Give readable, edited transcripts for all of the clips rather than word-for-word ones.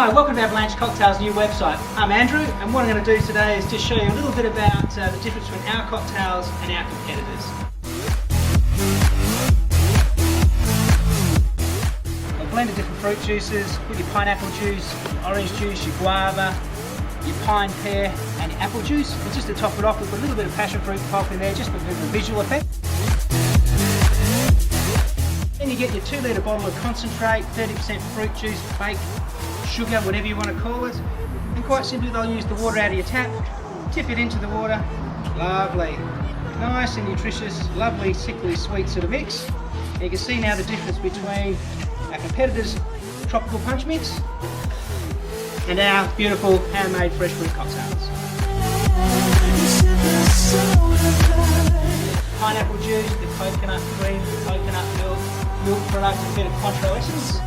Hi, welcome to Avalanche Cocktails' new website. I'm Andrew, and what I'm going to do today is just show you a little bit about the difference between our cocktails and our competitors. A blend of different fruit juices, with your pineapple juice, orange juice, your guava, your pine pear and your apple juice. And just to top it off, we've got a little bit of passion fruit pulp in there just for a bit of a visual effect. Then you get your 2 litre bottle of concentrate, 30% fruit juice, fake, sugar, whatever you want to call it. And quite simply they'll use the water out of your tap, tip it into the water. Lovely. Nice and nutritious, lovely, sickly sweet sort of mix. And you can see now the difference between our competitors' tropical punch mix and our beautiful handmade fresh fruit cocktails. Pineapple juice, the coconut cream, the coconut milk product, a bit of Contro essence.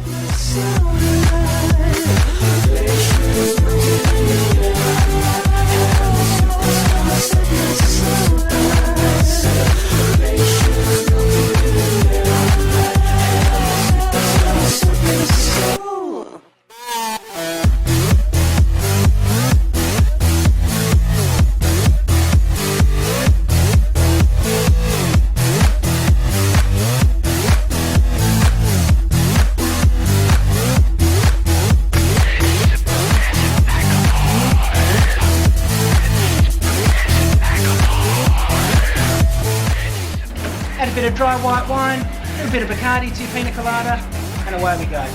Add a bit of dry white wine, a little bit of Bacardi to your pina colada, and away we go.